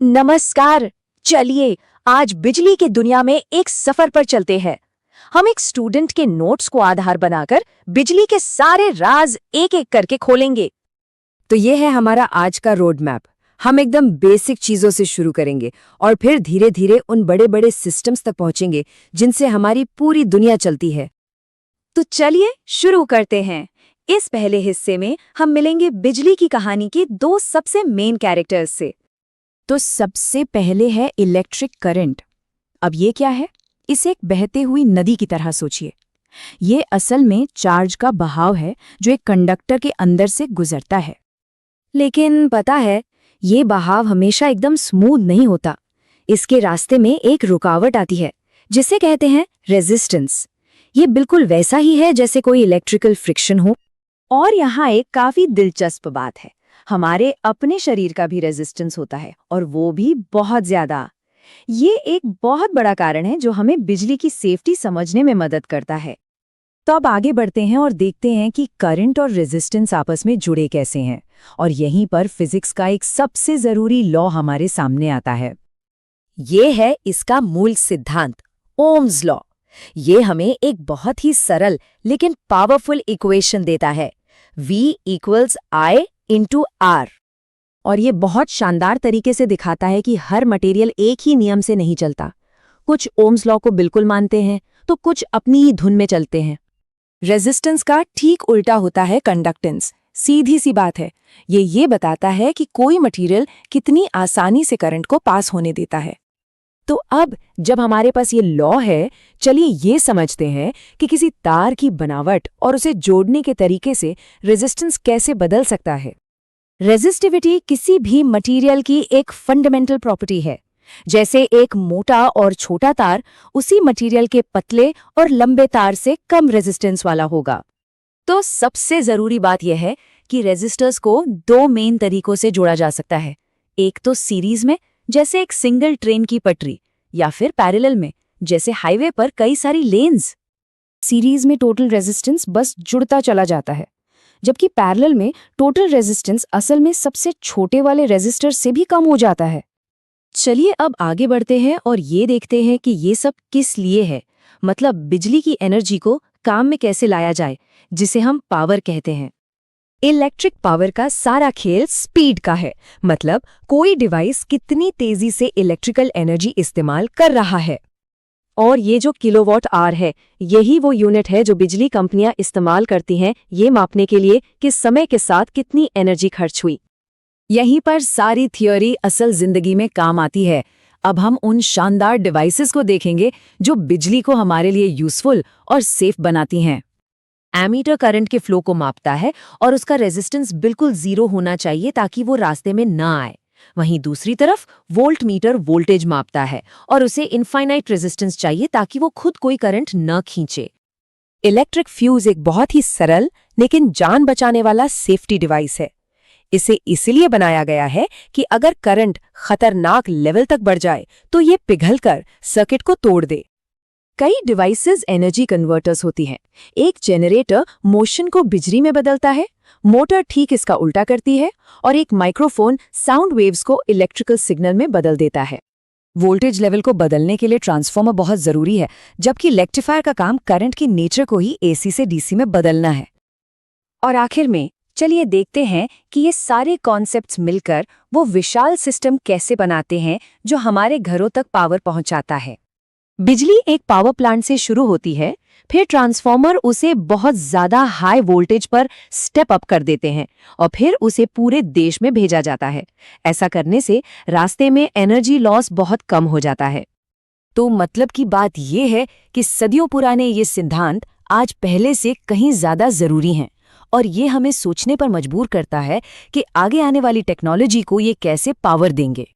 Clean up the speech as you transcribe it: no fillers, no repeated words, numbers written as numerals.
नमस्कार। चलिए आज बिजली की दुनिया में एक सफर पर चलते हैं। हम एक स्टूडेंट के नोट्स को आधार बनाकर बिजली के सारे राज एक एक करके खोलेंगे। तो ये है हमारा आज का रोड मैप। हम एकदम बेसिक चीजों से शुरू करेंगे और फिर धीरे धीरे उन बड़े बड़े सिस्टम्स तक पहुंचेंगे जिनसे हमारी पूरी दुनिया चलती है। तो चलिए शुरू करते हैं। इस पहले हिस्से में हम मिलेंगे बिजली की कहानी के दो सबसे मेन कैरेक्टर्स से। तो सबसे पहले है इलेक्ट्रिक करंट। अब ये क्या है? इसे एक बहते हुई नदी की तरह सोचिए। ये असल में चार्ज का बहाव है जो एक कंडक्टर के अंदर से गुजरता है। लेकिन पता है, ये बहाव हमेशा एकदम स्मूथ नहीं होता। इसके रास्ते में एक रुकावट आती है जिसे कहते हैं रेजिस्टेंस। ये बिल्कुल वैसा ही है जैसे कोई इलेक्ट्रिकल फ्रिक्शन हो। और यहाँ एक काफी दिलचस्प बात है, हमारे अपने शरीर का भी रेजिस्टेंस होता है, और वो भी बहुत ज्यादा। ये एक बहुत बड़ा कारण है जो हमें बिजली की सेफ्टी समझने में मदद करता है। तो अब आगे बढ़ते हैं और देखते हैं कि करंट और रेजिस्टेंस आपस में जुड़े कैसे हैं। और यहीं पर फिजिक्स का एक सबसे जरूरी लॉ हमारे सामने आता है। ये है इसका मूल सिद्धांत, ओम्स लॉ। ये हमें एक बहुत ही सरल लेकिन पावरफुल इक्वेशन देता है, V = I × R। और ये बहुत शानदार तरीके से दिखाता है कि हर मटेरियल एक ही नियम से नहीं चलता। कुछ ओम्स लॉ को बिल्कुल मानते हैं तो कुछ अपनी ही धुन में चलते हैं। रेजिस्टेंस का ठीक उल्टा होता है कंडक्टेंस। सीधी सी बात है, ये बताता है कि कोई मटेरियल कितनी आसानी से करंट को पास होने देता है। तो अब जब हमारे पास ये लॉ है, चलिए ये समझते हैं कि किसी तार की बनावट और उसे जोड़ने के तरीके से रेजिस्टेंस कैसे बदल सकता है। रेजिस्टिविटी किसी भी मटेरियल की एक फंडामेंटल प्रॉपर्टी है। जैसे एक मोटा और छोटा तार उसी मटेरियल के पतले और लंबे तार से कम रेजिस्टेंस वाला होगा। तो सबसे जरूरी बात यह है कि रेजिस्टर्स को दो मेन तरीकों से जोड़ा जा सकता है। एक तो सीरीज में, जैसे एक सिंगल ट्रेन की पटरी, या फिर पैरेलल में, जैसे हाईवे पर कई सारी लेन्स। सीरीज में टोटल रेजिस्टेंस बस जुड़ता चला जाता है, जबकि पैरेलल में टोटल रेजिस्टेंस असल में सबसे छोटे वाले रेजिस्टर से भी कम हो जाता है। चलिए अब आगे बढ़ते हैं और ये देखते हैं कि ये सब किस लिए है, मतलब बिजली की एनर्जी को काम में कैसे लाया जाए, जिसे हम पावर कहते हैं। इलेक्ट्रिक पावर का सारा खेल स्पीड का है, मतलब कोई डिवाइस कितनी तेजी से इलेक्ट्रिकल एनर्जी इस्तेमाल कर रहा है। और ये जो किलोवाट आवर है, यही वो यूनिट है जो बिजली कंपनियां इस्तेमाल करती हैं ये मापने के लिए कि समय के साथ कितनी एनर्जी खर्च हुई। यहीं पर सारी थ्योरी असल जिंदगी में काम आती है। अब हम उन शानदार डिवाइसेस को देखेंगे जो बिजली को हमारे लिए यूजफुल और सेफ बनाती हैं। एमीटर करंट के फ्लो को मापता है और उसका रेजिस्टेंस बिल्कुल 0 होना चाहिए ताकि वो रास्ते में न आए। वहीं दूसरी तरफ वोल्ट मीटर वोल्टेज मापता है और उसे इनफाइनाइट रेजिस्टेंस चाहिए ताकि वो खुद कोई करंट न खींचे। इलेक्ट्रिक फ्यूज एक बहुत ही सरल लेकिन जान बचाने वाला सेफ्टी डिवाइस है। इसे इसलिए बनाया गया है कि अगर करंट खतरनाक लेवल तक बढ़ जाए तो ये पिघलकर सर्किट को तोड़ दे। कई डिवाइसेस एनर्जी कन्वर्टर्स होती हैं। एक जनरेटर मोशन को बिजली में बदलता है, मोटर ठीक इसका उल्टा करती है, और एक माइक्रोफोन साउंड वेव्स को इलेक्ट्रिकल सिग्नल में बदल देता है। वोल्टेज लेवल को बदलने के लिए ट्रांसफार्मर बहुत जरूरी है, जबकि रेक्टिफायर का काम करंट की नेचर को ही एसी से डीसी में बदलना है। और आखिर में चलिए देखते हैं कि ये सारे कॉन्सेप्ट्स मिलकर वो विशाल सिस्टम कैसे बनाते हैं जो हमारे घरों तक पावर पहुंचाता है। बिजली एक पावर प्लांट से शुरू होती है, फिर ट्रांसफार्मर उसे बहुत ज्यादा हाई वोल्टेज पर स्टेप अप कर देते हैं और फिर उसे पूरे देश में भेजा जाता है। ऐसा करने से रास्ते में एनर्जी लॉस बहुत कम हो जाता है। तो मतलब की बात यह है कि सदियों पुराने ये सिद्धांत आज पहले से कहीं ज्यादा जरूरी हैं, और ये हमें सोचने पर मजबूर करता है कि आगे आने वाली टेक्नोलॉजी को ये कैसे पावर देंगे।